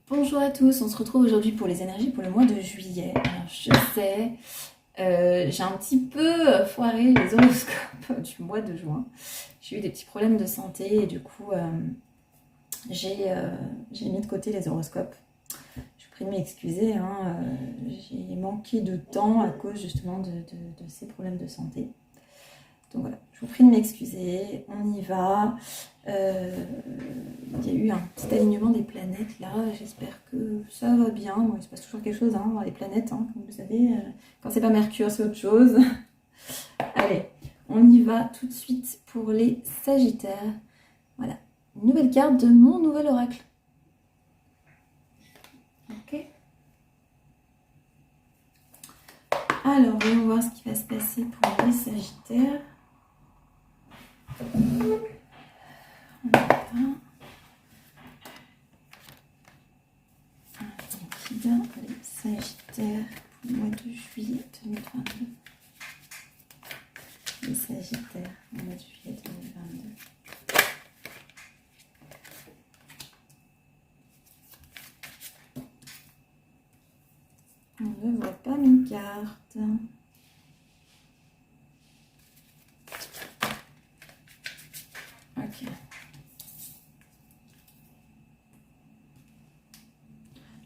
Bonjour à tous, on se retrouve aujourd'hui pour les énergies pour le mois de juillet. Alors je sais, j'ai un petit peu foiré les horoscopes du mois de juin. J'ai eu des petits problèmes de santé et du coup j'ai mis de côté les horoscopes. Je prie de m'excuser, hein, j'ai manqué de temps à cause justement de ces problèmes de santé. Donc voilà, je vous prie de m'excuser, on y va. Il y a eu un petit alignement des planètes là, j'espère que ça va bien. Bon, il se passe toujours quelque chose hein, dans les planètes, hein, comme vous savez. Quand c'est pas Mercure, c'est autre chose. Allez, on y va tout de suite pour les Sagittaires. Voilà, une nouvelle carte de mon nouvel oracle. Ok. Alors, voyons voir ce qui va se passer pour les Sagittaires. Les Sagittaires pour le mois de juillet 2022. Les Sagittaires au mois de juillet 2022. On ne voit pas mes cartes. Ok.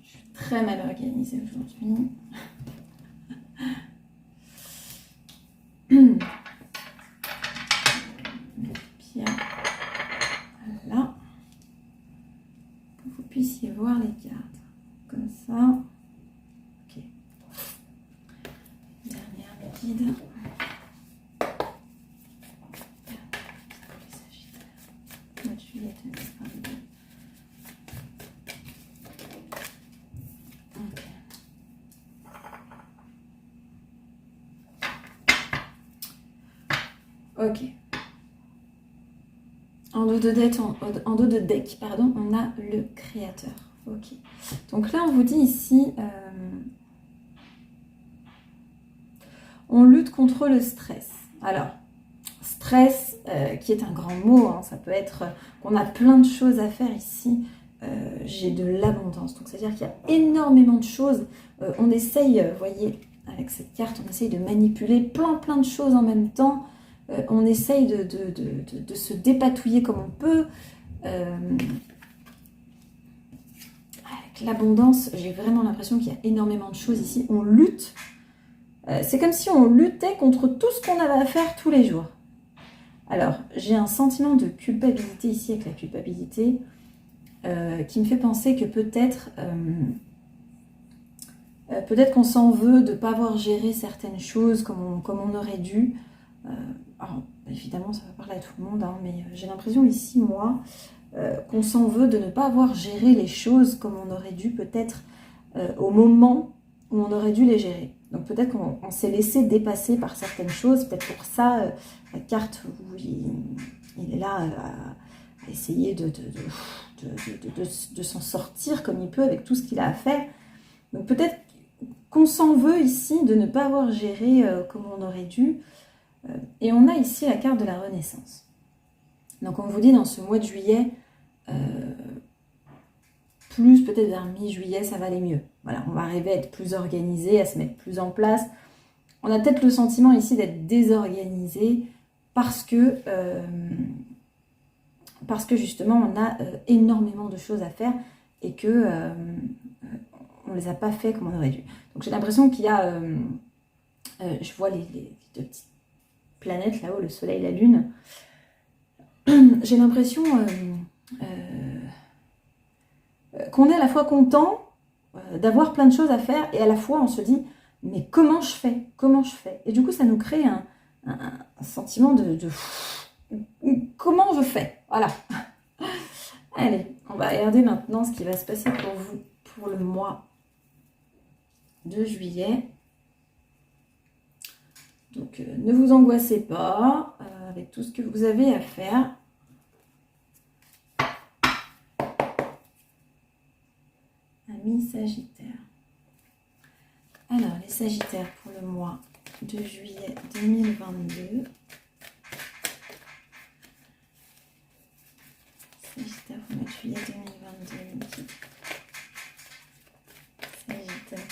Je suis très mal organisée aujourd'hui. Bien là, pour que vous puissiez voir les cartes. Comme ça. Ok. Dernière guide. Mois de juillet 2022. Ok. En dos de deck, pardon, on a le créateur. Ok. Donc là, on vous dit ici, on lutte contre le stress. Alors, stress, qui est un grand mot, hein, ça peut être qu'on a plein de choses à faire ici. J'ai de l'abondance. Donc, c'est-à-dire qu'il y a énormément de choses. On essaye, vous voyez, avec cette carte, on essaye de manipuler plein de choses en même temps. On essaye de se dépatouiller comme on peut. Avec l'abondance, j'ai vraiment l'impression qu'il y a énormément de choses ici. On lutte. C'est comme si on luttait contre tout ce qu'on avait à faire tous les jours. Alors, j'ai un sentiment de culpabilité ici avec la culpabilité qui me fait penser que peut-être qu'on s'en veut de ne pas avoir géré certaines choses comme on aurait dû. Alors, évidemment, ça va parler à tout le monde, hein, mais j'ai l'impression ici, moi, qu'on s'en veut de ne pas avoir géré les choses comme on aurait dû, peut-être au moment où on aurait dû les gérer. Donc peut-être qu'on s'est laissé dépasser par certaines choses, peut-être pour ça, la carte, il est là à essayer de s'en sortir comme il peut avec tout ce qu'il a à faire. Donc peut-être qu'on s'en veut ici de ne pas avoir géré comme on aurait dû. Et on a ici la carte de la Renaissance. Donc on vous dit dans ce mois de juillet, plus peut-être vers mi-juillet, ça va aller mieux. Voilà, on va arriver à être plus organisé, à se mettre plus en place. On a peut-être le sentiment ici d'être désorganisé parce que justement on a énormément de choses à faire et que on ne les a pas fait comme on aurait dû. Donc j'ai l'impression qu'il y a, je vois les deux petites planètes là-haut, le soleil et la lune. J'ai l'impression qu'on est à la fois content d'avoir plein de choses à faire et à la fois on se dit mais comment je fais et du coup ça nous crée un sentiment de comment je fais, voilà. Allez, on va regarder maintenant ce qui va se passer pour vous pour le mois de juillet. Donc ne vous angoissez pas avec tout ce que vous avez à faire. Amis Sagittaire. Alors, les Sagittaires pour le mois de juillet 2022. Sagittaire pour le mois de juillet 2022.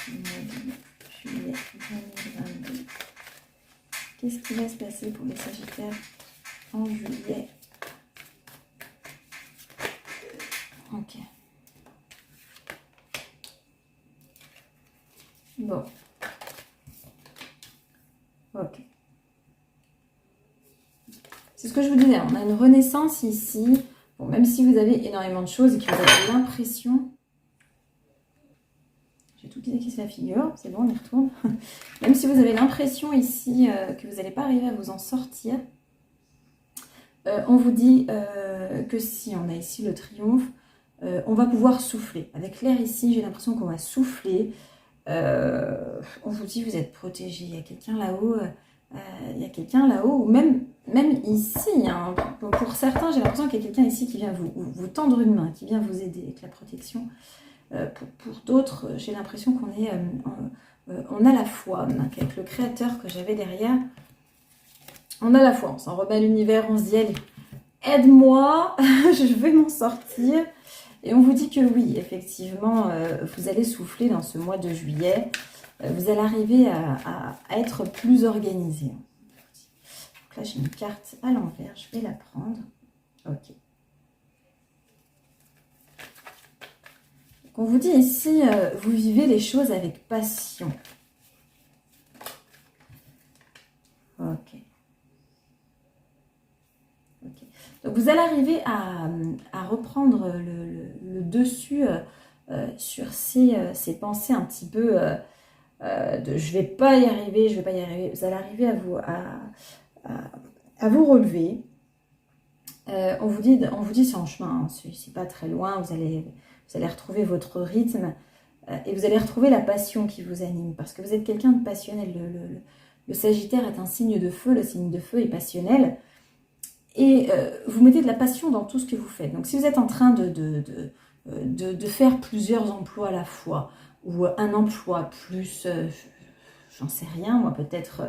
juillet 2022. Qu'est-ce qui va se passer pour les Sagittaires en juillet? Ok. Bon. Ok. C'est ce que je vous disais, on a une renaissance ici. Bon, même si vous avez énormément de choses et que vous avez l'impression... J'ai tout qui se la figure, c'est bon, on y retourne. Même si vous avez l'impression ici que vous n'allez pas arriver à vous en sortir, on vous dit que si on a ici le triomphe, on va pouvoir souffler. Avec l'air ici, j'ai l'impression qu'on va souffler. On vous dit vous êtes protégé. Il y a quelqu'un là-haut, ou même ici. Hein, pour certains, j'ai l'impression qu'il y a quelqu'un ici qui vient vous tendre une main, qui vient vous aider avec la protection. Pour d'autres, j'ai l'impression qu'on est, on a la foi, avec le créateur que j'avais derrière. On a la foi, on s'en remet à l'univers, on se dit allez, aide-moi, je vais m'en sortir. Et on vous dit que oui, effectivement, vous allez souffler dans ce mois de juillet. Vous allez arriver à être plus organisé. Donc là, j'ai une carte à l'envers, je vais la prendre. Ok. Donc on vous dit ici, vous vivez les choses avec passion. Ok. Donc vous allez arriver à reprendre le dessus sur ces pensées un petit peu de je vais pas y arriver, je vais pas y arriver. Vous allez arriver à vous relever. On vous dit c'est en chemin, hein, c'est pas très loin, vous allez retrouver votre rythme et vous allez retrouver la passion qui vous anime parce que vous êtes quelqu'un de passionnel. Le Sagittaire est un signe de feu, le signe de feu est passionnel. Et vous mettez de la passion dans tout ce que vous faites. Donc si vous êtes en train de faire plusieurs emplois à la fois, ou un emploi plus, j'en sais rien, moi peut-être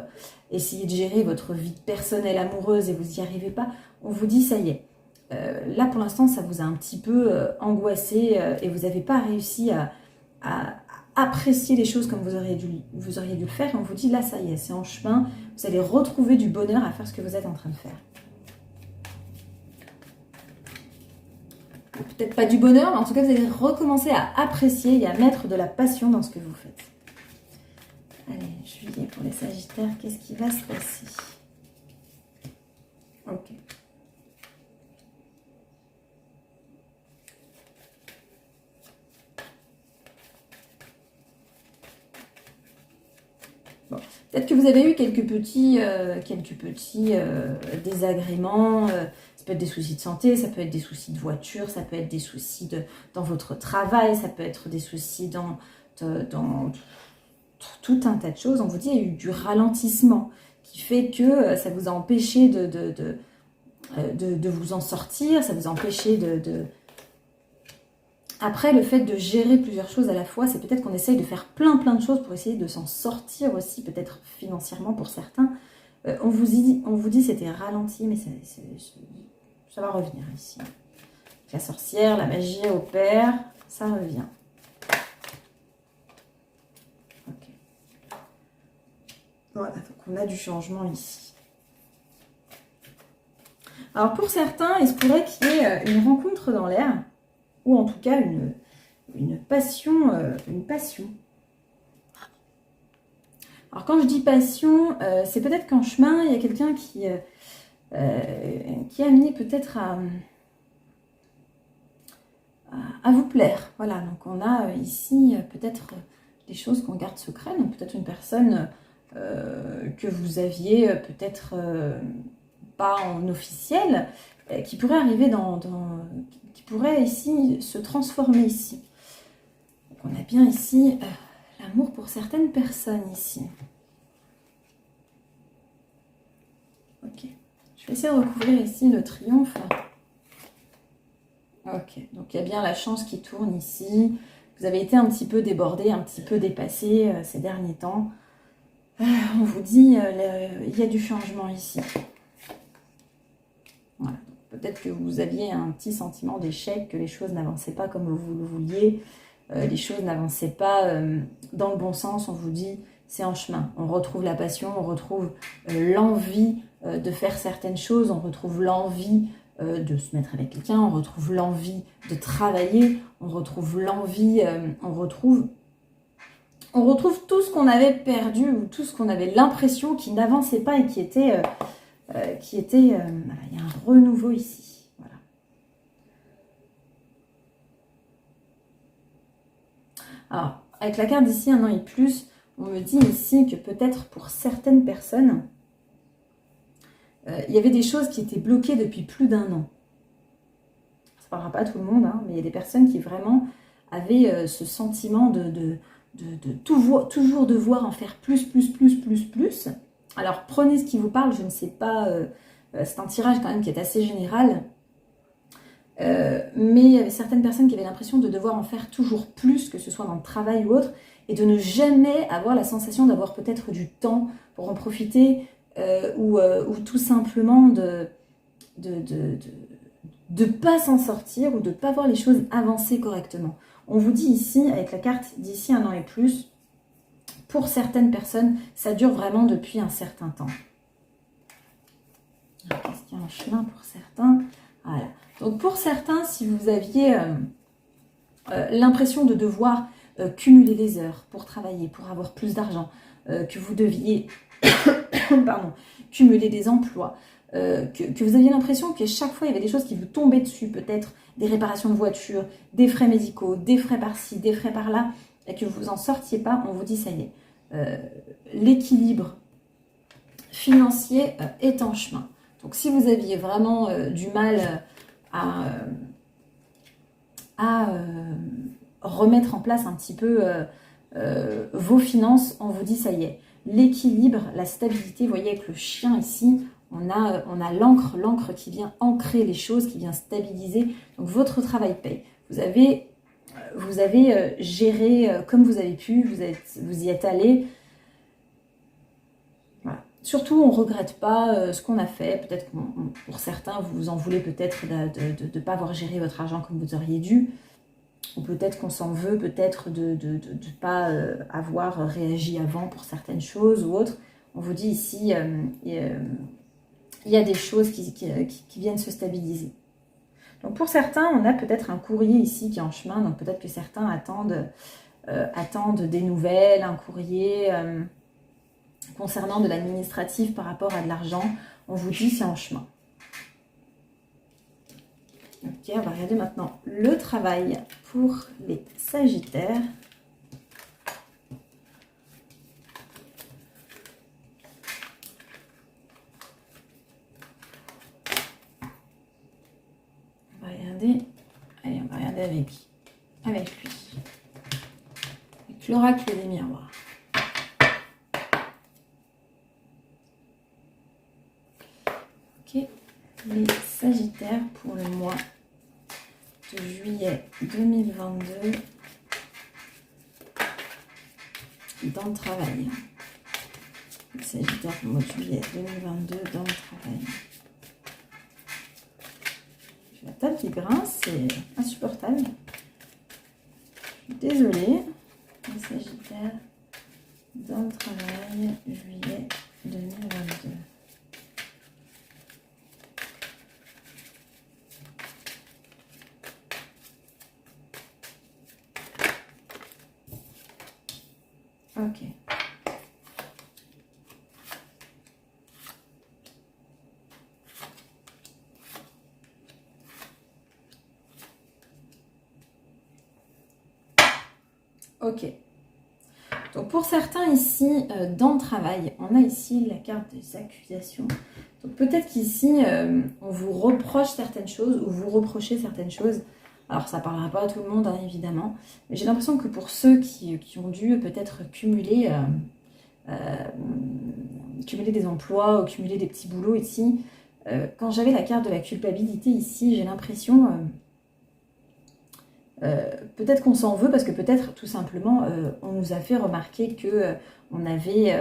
essayer de gérer votre vie personnelle amoureuse et vous n'y arrivez pas, on vous dit ça y est. Là pour l'instant ça vous a un petit peu angoissé et vous n'avez pas réussi à apprécier les choses comme vous auriez dû le faire. Et on vous dit là ça y est, c'est en chemin, vous allez retrouver du bonheur à faire ce que vous êtes en train de faire. Peut-être pas du bonheur, mais en tout cas, vous allez recommencer à apprécier et à mettre de la passion dans ce que vous faites. Allez, juillet pour les Sagittaires, qu'est-ce qui va se passer? Ok. Bon. Peut-être que vous avez eu quelques petits désagréments. Ça peut être des soucis de santé, ça peut être des soucis de voiture, ça peut être des soucis dans votre travail, ça peut être des soucis dans tout un tas de choses. On vous dit qu'il y a eu du ralentissement qui fait que ça vous a empêché de vous en sortir, ça vous a empêché Après, le fait de gérer plusieurs choses à la fois, c'est peut-être qu'on essaye de faire plein de choses pour essayer de s'en sortir aussi, peut-être financièrement pour certains. On vous dit c'était ralenti, mais ça va revenir ici. La sorcière, la magie opère, ça revient. Ok. Voilà, donc on a du changement ici. Alors pour certains, il se pourrait qu'il y ait une rencontre dans l'air, ou en tout cas une passion. Alors quand je dis passion, c'est peut-être qu'en chemin, il y a quelqu'un qui est amené peut-être à vous plaire. Voilà, donc on a ici peut-être des choses qu'on garde secrètes, donc peut-être une personne que vous aviez peut-être pas en officiel, qui pourrait arriver qui pourrait ici se transformer ici. Donc on a bien ici l'amour pour certaines personnes ici. Ok. Je vais essayer de recouvrir ici le triomphe. Ok. Donc il y a bien la chance qui tourne ici. Vous avez été un petit peu débordé, un petit peu dépassé ces derniers temps. On vous dit, il y a du changement ici. Voilà. Peut-être que vous aviez un petit sentiment d'échec, que les choses n'avançaient pas comme vous le vouliez. les choses n'avançaient pas dans le bon sens, on vous dit c'est en chemin. On retrouve la passion, on retrouve l'envie de faire certaines choses, on retrouve l'envie de se mettre avec quelqu'un, on retrouve l'envie de travailler, on retrouve l'envie, on retrouve tout ce qu'on avait perdu ou tout ce qu'on avait l'impression qui n'avançait pas et qui était... il y a un renouveau ici. Voilà. Alors, avec la carte d'ici 1 an et plus, on me dit ici que peut-être pour certaines personnes, il y avait des choses qui étaient bloquées depuis plus d'1 an. Ça ne parlera pas à tout le monde, hein, mais il y a des personnes qui vraiment avaient ce sentiment de toujours devoir en faire plus. Alors, prenez ce qui vous parle, je ne sais pas, c'est un tirage quand même qui est assez général, mais il y avait certaines personnes qui avaient l'impression de devoir en faire toujours plus, que ce soit dans le travail ou autre, et de ne jamais avoir la sensation d'avoir peut-être du temps pour en profiter, ou tout simplement de pas s'en sortir, ou de pas voir les choses avancer correctement. On vous dit ici, avec la carte d'ici 1 an et plus, pour certaines personnes, ça dure vraiment depuis un certain temps. Qu'est-ce qu'il y a en chemin pour certains? Voilà. Donc pour certains, si vous aviez l'impression de devoir cumuler les heures pour travailler, pour avoir plus d'argent, que vous deviez pardon, cumuler des emplois, que vous aviez l'impression que chaque fois il y avait des choses qui vous tombaient dessus, peut-être des réparations de voiture, des frais médicaux, des frais par-ci, des frais par-là, et que vous en sortiez pas, on vous dit ça y est. L'équilibre financier est en chemin. Donc si vous aviez vraiment du mal à remettre en place un petit peu vos finances, on vous dit ça y est. L'équilibre, la stabilité, vous voyez avec le chien ici, on a l'encre qui vient ancrer les choses, qui vient stabiliser. Donc votre travail paye. Vous avez géré comme vous avez pu, vous y êtes allé. Voilà. Surtout, on ne regrette pas ce qu'on a fait. Peut-être que pour certains, vous vous en voulez peut-être de ne pas avoir géré votre argent comme vous auriez dû. Ou peut-être qu'on s'en veut, peut-être de ne pas avoir réagi avant pour certaines choses ou autres. On vous dit ici, il y a des choses qui viennent se stabiliser. Donc pour certains, on a peut-être un courrier ici qui est en chemin, donc peut-être que certains attendent des nouvelles, un courrier concernant de l'administratif par rapport à de l'argent. On vous dit c'est en chemin. Ok, on va regarder maintenant le travail pour les Sagittaires. On va regarder, allez, on va regarder avec lui. Avec l'oracle des miroirs. Ok, les Sagittaires pour le mois de juillet 2022 dans le travail. Les Sagittaires pour le mois de juillet 2022 dans le travail. La table qui grince, c'est insupportable. Je suis désolée. Les Sagittaires dans le travail, juillet 2022. Ok. Ok. Donc pour certains ici, dans le travail, on a ici la carte des accusations. Donc peut-être qu'ici, on vous reproche certaines choses ou vous reprochez certaines choses. Alors ça ne parlera pas à tout le monde, hein, évidemment. Mais j'ai l'impression que pour ceux qui ont dû peut-être cumuler des emplois ou cumuler des petits boulots ici, quand j'avais la carte de la culpabilité ici, j'ai l'impression... peut-être qu'on s'en veut parce que peut-être tout simplement on nous a fait remarquer que on avait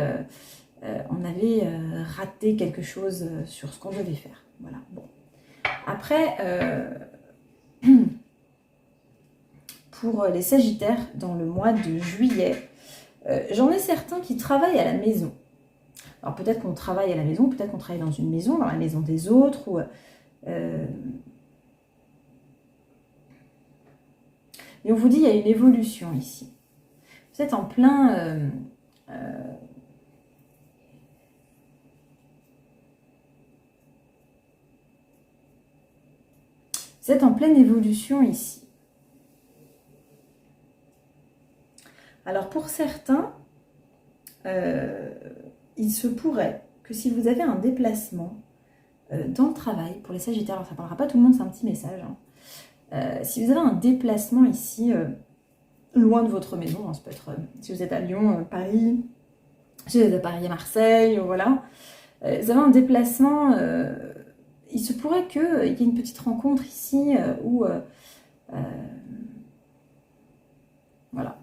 raté quelque chose sur ce qu'on devait faire. Voilà. Bon. Après, pour les Sagittaires dans le mois de juillet. J'en ai certains qui travaillent à la maison. Alors peut-être qu'on travaille à la maison, peut-être qu'on travaille dans une maison, dans la maison des autres. Ou, et on vous dit il y a une évolution ici. Vous êtes en plein... vous êtes en pleine évolution ici. Alors pour certains, il se pourrait que si vous avez un déplacement dans le travail, pour les Sagittaires, alors ça ne parlera pas tout le monde, c'est un petit message, hein. Si vous avez un déplacement ici, loin de votre maison, hein, ça peut être, si vous êtes à Lyon, Paris, si vous êtes à Paris, à Marseille, voilà, vous avez un déplacement, il se pourrait qu'il y ait une petite rencontre ici où, voilà,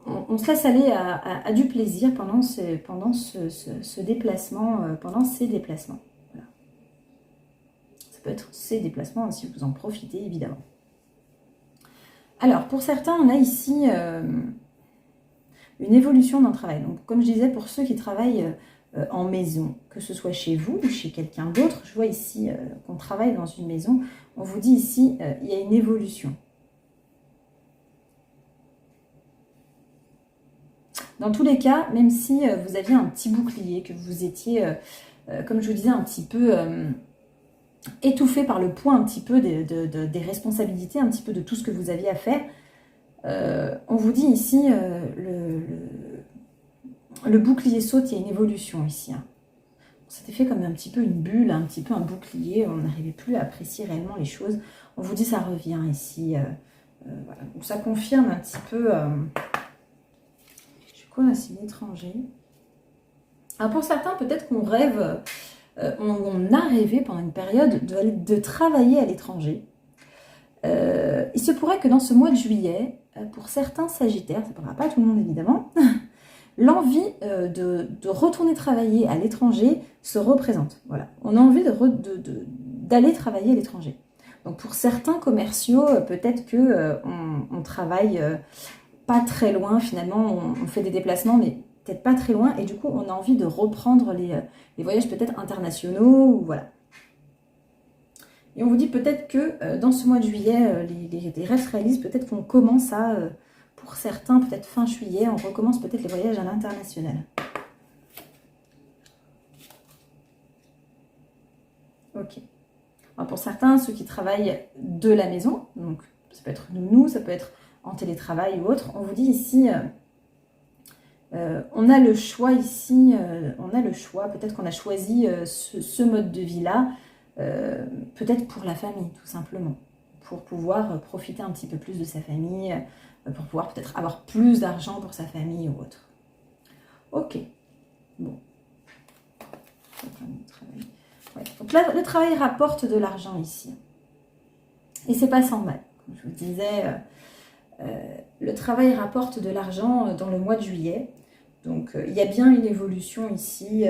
on se laisse aller à du plaisir pendant ce déplacement, pendant ces déplacements. Voilà. Ça peut être ces déplacements si vous en profitez, évidemment. Alors, pour certains, on a ici une évolution dans le travail. Donc, comme je disais, pour ceux qui travaillent en maison, que ce soit chez vous ou chez quelqu'un d'autre, je vois ici qu'on travaille dans une maison, on vous dit ici, il y a une évolution. Dans tous les cas, même si vous aviez un petit bouclier, que vous étiez, comme je vous disais, un petit peu étouffé par le poids un petit peu des responsabilités, un petit peu de tout ce que vous aviez à faire, on vous dit ici, le bouclier saute, il y a une évolution ici. Hein. C'était fait comme un petit peu une bulle, un petit peu un bouclier, on n'arrivait plus à apprécier réellement les choses. On vous dit ça revient ici. Voilà. Donc ça confirme un petit peu... c'est l'étranger. Alors pour certains, peut-être qu'on rêve, on a rêvé pendant une période de travailler à l'étranger. Il se pourrait que dans ce mois de juillet, pour certains Sagittaires, ça ne parlera pas à tout le monde évidemment, l'envie de retourner travailler à l'étranger se représente. Voilà. On a envie d'aller travailler à l'étranger. Donc pour certains commerciaux, peut-être qu'on travaille pas très loin finalement, on fait des déplacements mais peut-être pas très loin et du coup on a envie de reprendre les voyages peut-être internationaux, ou voilà. Et on vous dit peut-être que dans ce mois de juillet, les rêves se réalisent, peut-être qu'on commence à, pour certains, peut-être fin juillet, on recommence peut-être les voyages à l'international. Ok. Alors pour certains, ceux qui travaillent de la maison, donc ça peut être nous, ça peut être en télétravail ou autre, on vous dit ici, on a le choix ici, on a le choix, peut-être qu'on a choisi ce mode de vie-là, peut-être pour la famille, tout simplement, pour pouvoir profiter un petit peu plus de sa famille, pour pouvoir peut-être avoir plus d'argent pour sa famille ou autre. Ok, bon. Ouais. Donc là, le travail rapporte de l'argent ici. Et c'est pas sans mal. Comme je vous disais, le travail rapporte de l'argent dans le mois de juillet. Donc il y a bien une évolution ici.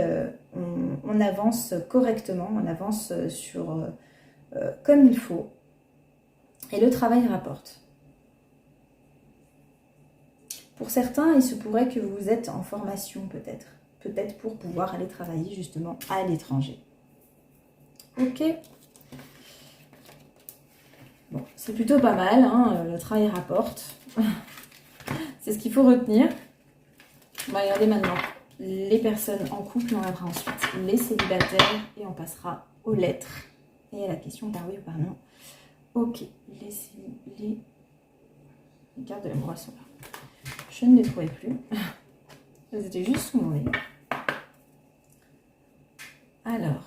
On avance correctement, on avance sur comme il faut. Et le travail rapporte. Pour certains, il se pourrait que vous êtes en formation peut-être. Peut-être pour pouvoir aller travailler justement à l'étranger. Ok. Bon, c'est plutôt pas mal, hein, le travail rapporte. C'est ce qu'il faut retenir. On va regarder maintenant les personnes en couple, on regardera ensuite les célibataires et on passera aux lettres et à la question par oui ou par non. Ok, les cartes de l'amour sont là. Je ne les trouvais plus. Elles étaient juste sous mon nez. Alors,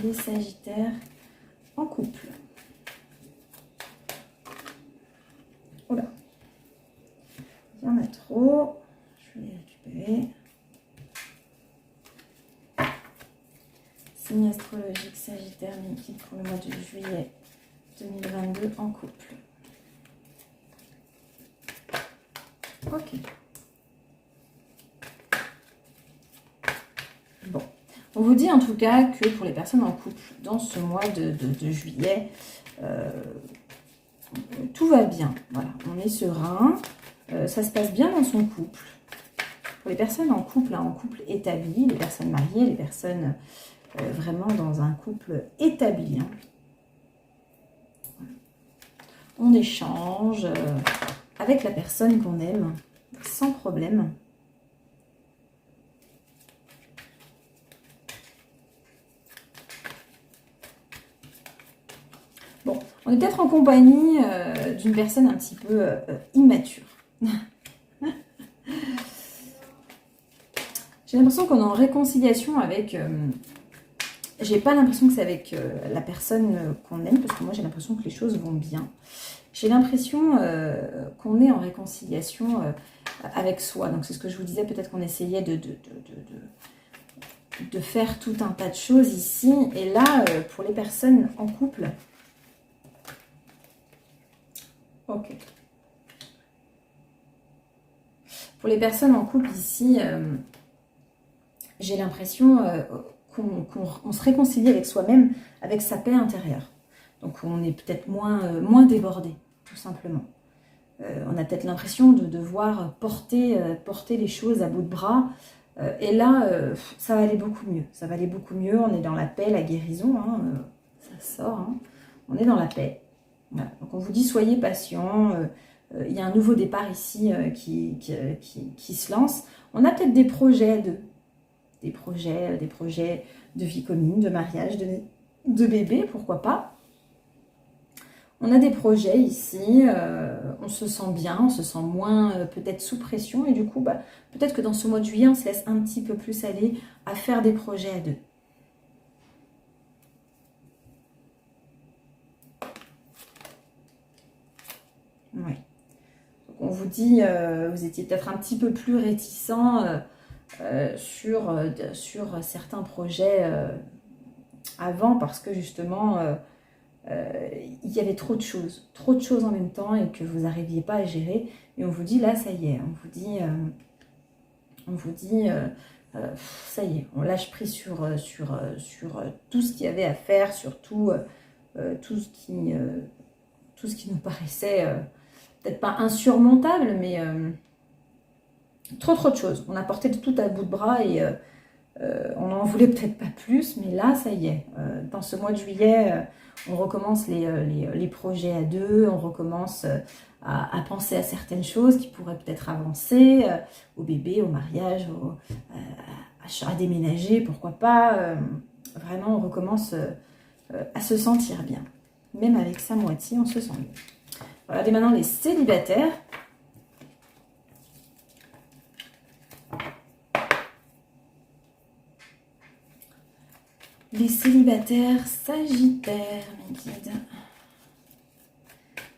les Sagittaires en couple. Oula, il y en a trop. Je vais les récupérer. Signe astrologique Sagittaire liquide pour le mois de juillet 2022 en couple. Ok. Bon. On vous dit en tout cas que pour les personnes en couple, dans ce mois de juillet, tout va bien. Voilà, on est serein. Ça se passe bien dans son couple. Pour les personnes en couple, hein, en couple établi, les personnes mariées, les personnes vraiment dans un couple établi. Hein. On échange avec la personne qu'on aime, sans problème. Bon, on est peut-être en compagnie d'une personne un petit peu immature. J'ai l'impression qu'on est en réconciliation avec... j'ai pas l'impression que c'est avec la personne qu'on aime, parce que moi j'ai l'impression que les choses vont bien. J'ai l'impression qu'on est en réconciliation avec soi. Donc c'est ce que je vous disais, peut-être qu'on essayait de faire tout un tas de choses ici. Et là, pour les personnes en couple... Ok. Pour les personnes en couple ici, j'ai l'impression qu'on se réconcilie avec soi-même, avec sa paix intérieure. Donc on est peut-être moins débordé, tout simplement. On a peut-être l'impression de devoir porter les choses à bout de bras. Et là, ça va aller beaucoup mieux. Ça va aller beaucoup mieux. On est dans la paix, la guérison. Hein, ça sort. Hein. On est dans la paix. Voilà. Donc on vous dit, soyez patient. Il y a un nouveau départ ici qui se lance. On a peut-être des projets des projets de vie commune, de mariage, de bébé, pourquoi pas. On a des projets ici, on se sent bien, on se sent moins peut-être sous pression, et du coup, peut-être que dans ce mois de juillet, on se laisse un petit peu plus aller à faire des projets à deux. Oui. Donc on vous dit, vous étiez peut-être un petit peu plus réticent sur certains projets avant, parce que justement il y avait trop de choses en même temps et que vous n'arriviez pas à gérer. Et on vous dit là, ça y est, on vous dit ça y est, on lâche prise sur tout ce qu'il y avait à faire, sur tout ce qui nous paraissait peut-être pas insurmontable, mais trop de choses. On a porté tout à bout de bras et on n'en voulait peut-être pas plus, mais là, ça y est. Dans ce mois de juillet, on recommence les projets à deux, on recommence à penser à certaines choses qui pourraient peut-être avancer, au bébé, au mariage, à déménager, pourquoi pas. Vraiment, on recommence à se sentir bien. Même avec sa moitié, on se sent bien. Regardez maintenant les célibataires. Les célibataires sagittaires, mes guides.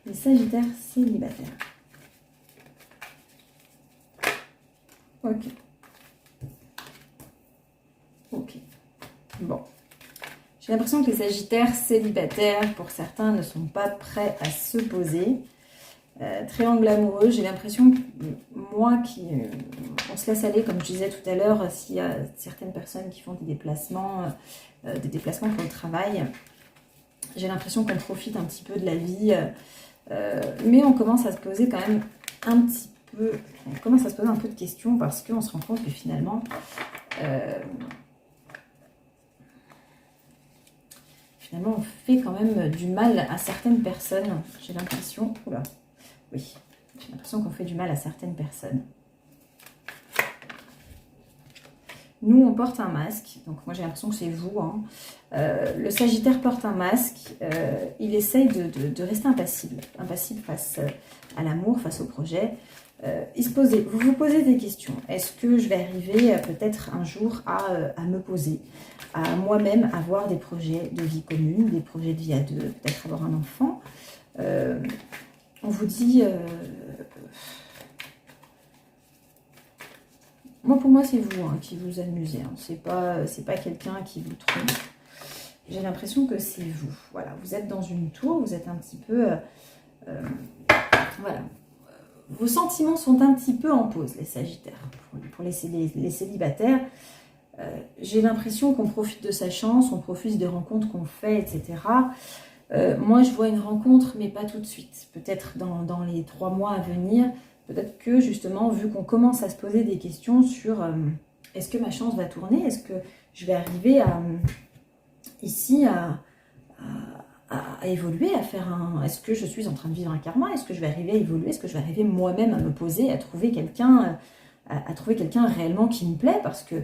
Les sagittaires célibataires. Ok. Ok. Bon. J'ai l'impression que les sagittaires célibataires, pour certains, ne sont pas prêts à se poser. Triangle amoureux, j'ai l'impression que moi, on se laisse aller, comme je disais tout à l'heure, s'il y a certaines personnes qui font des déplacements pour le travail, j'ai l'impression qu'on profite un petit peu de la vie, mais on commence à se poser quand même un petit peu, on commence à se poser un peu de questions parce qu'on se rend compte que finalement, on fait quand même du mal à certaines personnes, j'ai l'impression. Oula. Oui, j'ai l'impression qu'on fait du mal à certaines personnes. Nous, on porte un masque. Donc, moi, j'ai l'impression que c'est vous. Hein. Le Sagittaire porte un masque. Il essaye de rester impassible. Impassible face à l'amour, face au projet. Vous vous posez des questions. Est-ce que je vais arriver peut-être un jour à me poser, à moi-même avoir des projets de vie commune, des projets de vie à deux, peut-être avoir un enfant. On vous dit... pour moi, c'est vous qui vous amusez. Hein. C'est pas quelqu'un qui vous trompe. J'ai l'impression que c'est vous. Voilà, vous êtes dans une tour, vous êtes un petit peu... voilà. Vos sentiments sont un petit peu en pause, les Sagittaires. Pour les célibataires, j'ai l'impression qu'on profite de sa chance, on profite des rencontres qu'on fait, etc. Moi, je vois une rencontre, mais pas tout de suite. Peut-être dans les 3 mois à venir. Peut-être que, justement, vu qu'on commence à se poser des questions sur est-ce que ma chance va tourner? Est-ce que je vais arriver ici à évoluer, à faire un... Est-ce que je suis en train de vivre un karma? Est-ce que je vais arriver à évoluer? Est-ce que je vais arriver moi-même à me poser, à trouver quelqu'un réellement qui me plaît? Parce que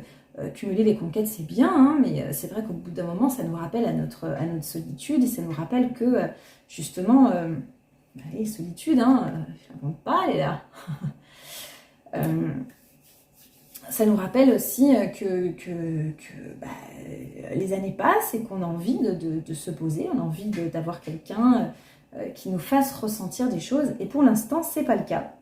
cumuler les conquêtes, c'est bien, hein, mais c'est vrai qu'au bout d'un moment, ça nous rappelle à notre solitude, et ça nous rappelle que, justement, allez, solitude, hein, je ne compte pas, elle est là. Ça nous rappelle aussi que les années passent et qu'on a envie de se poser, on a envie d'avoir quelqu'un qui nous fasse ressentir des choses. Et pour l'instant, ce n'est pas le cas.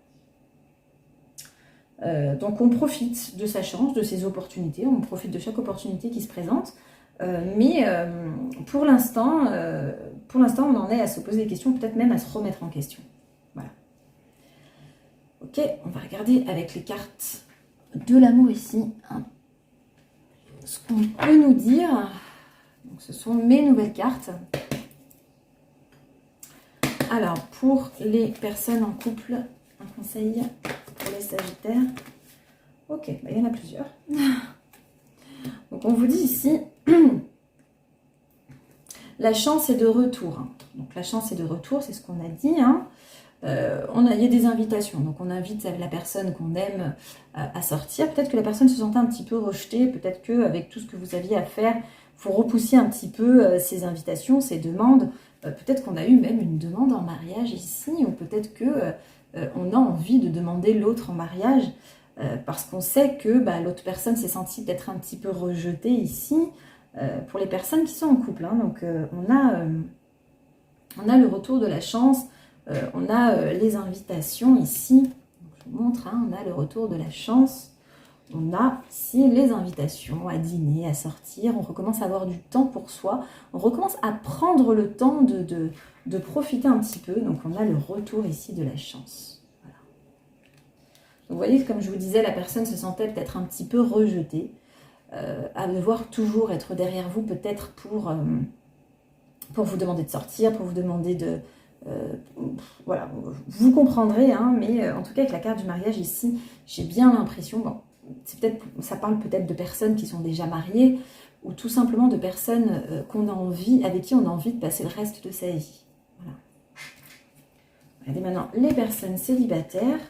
Donc on profite de sa chance, de ses opportunités, on profite de chaque opportunité qui se présente. Mais pour l'instant, on en est à se poser des questions, peut-être même à se remettre en question. Voilà. Ok, on va regarder avec les cartes de l'amour ici, hein, ce qu'on peut nous dire. Donc, ce sont mes nouvelles cartes. Alors, pour les personnes en couple, un conseil pour les Sagittaires. Ok, bah, il y en a plusieurs. Donc, on vous dit ici, la chance est de retour. Donc, la chance est de retour, c'est ce qu'on a dit, hein. Il y a des invitations, donc on invite la personne qu'on aime à sortir. Peut-être que la personne se sentait un petit peu rejetée, peut-être qu'avec tout ce que vous aviez à faire, vous repoussiez un petit peu ces invitations, ces demandes. Peut-être qu'on a eu même une demande en mariage ici, ou peut-être que on a envie de demander l'autre en mariage, parce qu'on sait que l'autre personne s'est sentie peut-être un petit peu rejetée ici, pour les personnes qui sont en couple. Hein. Donc on a le retour de la chance. On a les invitations ici, donc je vous montre, hein, on a le retour de la chance, on a ici les invitations à dîner, à sortir, on recommence à avoir du temps pour soi, on recommence à prendre le temps de profiter un petit peu, donc on a le retour ici de la chance. Voilà. Donc vous voyez, comme je vous disais, la personne se sentait peut-être un petit peu rejetée, à devoir toujours être derrière vous, peut-être pour vous demander de sortir, pour vous demander de... voilà, vous comprendrez, hein, mais en tout cas avec la carte du mariage ici, j'ai bien l'impression, bon, ça parle peut-être de personnes qui sont déjà mariées, ou tout simplement de personnes avec qui on a envie de passer le reste de sa vie. Voilà. Regardez maintenant les personnes célibataires.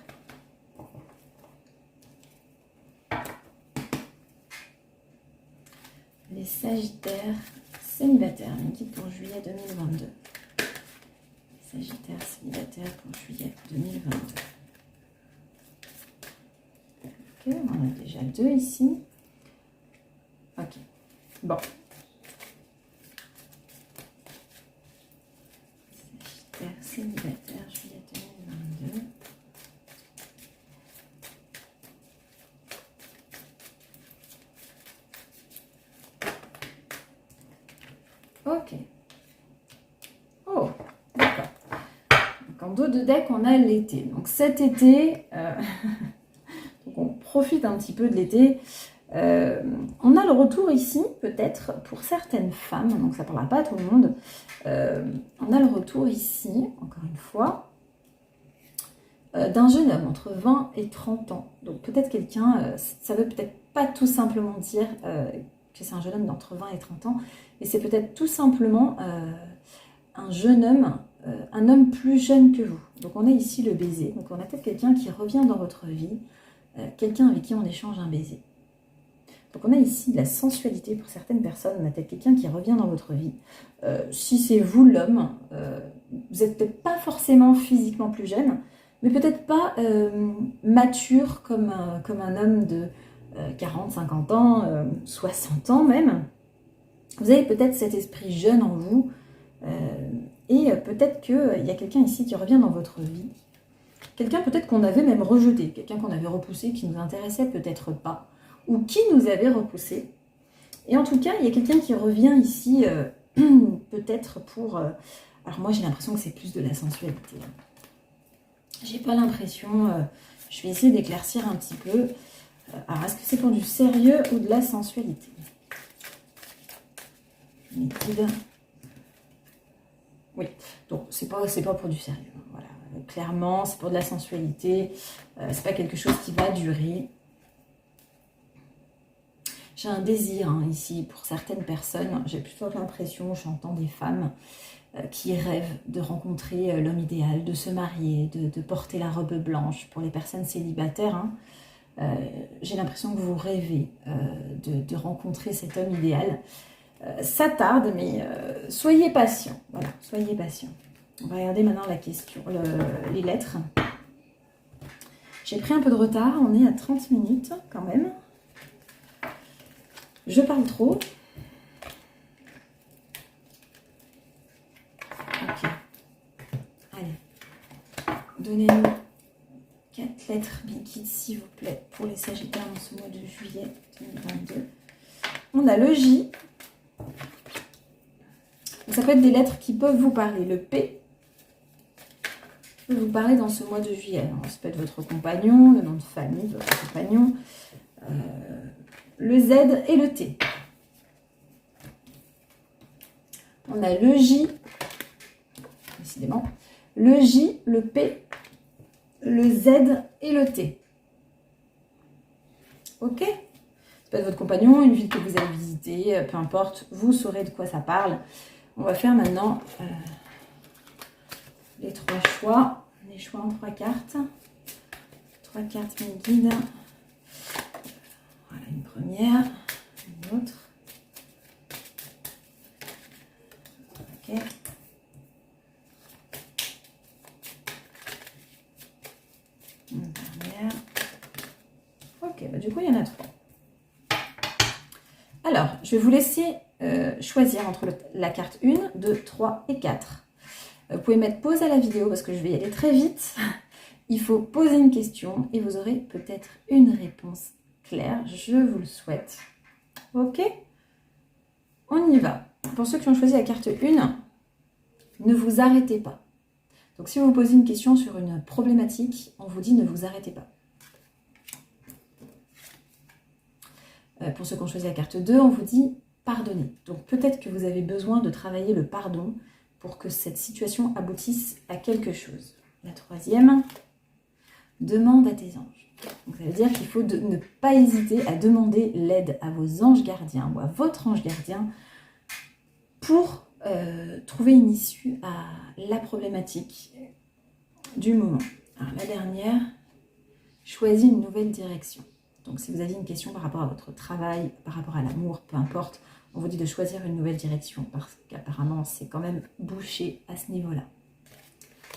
Les Sagittaires célibataires, une guide pour juillet 2022. Sagittaire célibataire pour juillet 2022. Ok, on a déjà 2 ici. Ok, bon. Sagittaire célibataire, juillet 2022. Ok. Oh, d'accord. En dos de deck, on a l'été. Donc cet été, donc on profite un petit peu de l'été. On a le retour ici, peut-être, pour certaines femmes, donc ça ne parlera pas à tout le monde. On a le retour ici, encore une fois, d'un jeune homme entre 20 et 30 ans. Donc peut-être quelqu'un, ça veut peut-être pas tout simplement dire que c'est un jeune homme d'entre 20 et 30 ans, mais c'est peut-être tout simplement un jeune homme, un homme plus jeune que vous. Donc on a ici le baiser, donc on a peut-être quelqu'un qui revient dans votre vie, quelqu'un avec qui on échange un baiser. Donc on a ici de la sensualité pour certaines personnes, on a peut-être quelqu'un qui revient dans votre vie. Si c'est vous l'homme, vous n'êtes peut-être pas forcément physiquement plus jeune, mais peut-être pas mature comme un homme de 40, 50 ans, 60 ans même. Vous avez peut-être cet esprit jeune en vous, et peut-être qu'il y a quelqu'un ici qui revient dans votre vie. Quelqu'un peut-être qu'on avait même rejeté, quelqu'un qu'on avait repoussé, qui nous intéressait peut-être pas, ou qui nous avait repoussé. Et en tout cas, il y a quelqu'un qui revient ici, peut-être pour... alors moi, j'ai l'impression que c'est plus de la sensualité. J'ai pas l'impression... je vais essayer d'éclaircir un petit peu. Alors, est-ce que c'est pour du sérieux ou de la sensualité? Liquide. Oui, donc c'est pas pour du sérieux. Voilà. Clairement, c'est pour de la sensualité. C'est pas quelque chose qui va durer. J'ai un désir ici pour certaines personnes. J'ai plutôt l'impression, j'entends des femmes qui rêvent de rencontrer l'homme idéal, de se marier, de porter la robe blanche. Pour les personnes célibataires, j'ai l'impression que vous rêvez de rencontrer cet homme idéal. Ça tarde, mais soyez patient. Voilà, soyez patient. On va regarder maintenant la question, les lettres. J'ai pris un peu de retard, on est à 30 minutes quand même. Je parle trop. Ok. Allez. Donnez-nous 4 lettres liquides, s'il vous plaît, pour les Sagittaires en ce mois de juillet 2022. On a le J. Ça peut être des lettres qui peuvent vous parler. Le P peut vous parler dans ce mois de juillet. Alors, ça peut être votre compagnon, le nom de famille de votre compagnon, le Z et le T. On a le J, décidément, le J, le P, le Z et le T. Ok? Ça peut être votre compagnon, une ville que vous allez visiter, peu importe, vous saurez de quoi ça parle. On va faire maintenant les 3 choix. Les choix en 3 cartes. 3 cartes mes guides. Voilà, une première, une autre. Ok. Une dernière. Ok, bah du coup, il y en a 3. Alors, je vais vous laisser choisir entre la carte 1, 2, 3 et 4. Vous pouvez mettre pause à la vidéo parce que je vais y aller très vite. Il faut poser une question et vous aurez peut-être une réponse claire. Je vous le souhaite. Ok? On y va. Pour ceux qui ont choisi la carte 1, ne vous arrêtez pas. Donc si vous vous posez une question sur une problématique, on vous dit ne vous arrêtez pas. Pour ceux qui ont choisi la carte 2, on vous dit pardonner. Donc peut-être que vous avez besoin de travailler le pardon pour que cette situation aboutisse à quelque chose. La 3e, demande à tes anges. Donc ça veut dire qu'il faut ne pas hésiter à demander l'aide à vos anges gardiens ou à votre ange gardien pour trouver une issue à la problématique du moment. Alors la dernière, choisis une nouvelle direction. Donc si vous avez une question par rapport à votre travail, par rapport à l'amour, peu importe, on vous dit de choisir une nouvelle direction parce qu'apparemment c'est quand même bouché à ce niveau-là.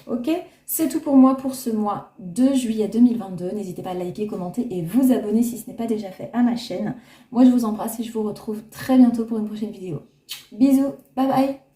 Ok, c'est tout pour moi pour ce mois de juillet 2022. N'hésitez pas à liker, commenter et vous abonner si ce n'est pas déjà fait à ma chaîne. Moi je vous embrasse et je vous retrouve très bientôt pour une prochaine vidéo. Bisous, bye bye.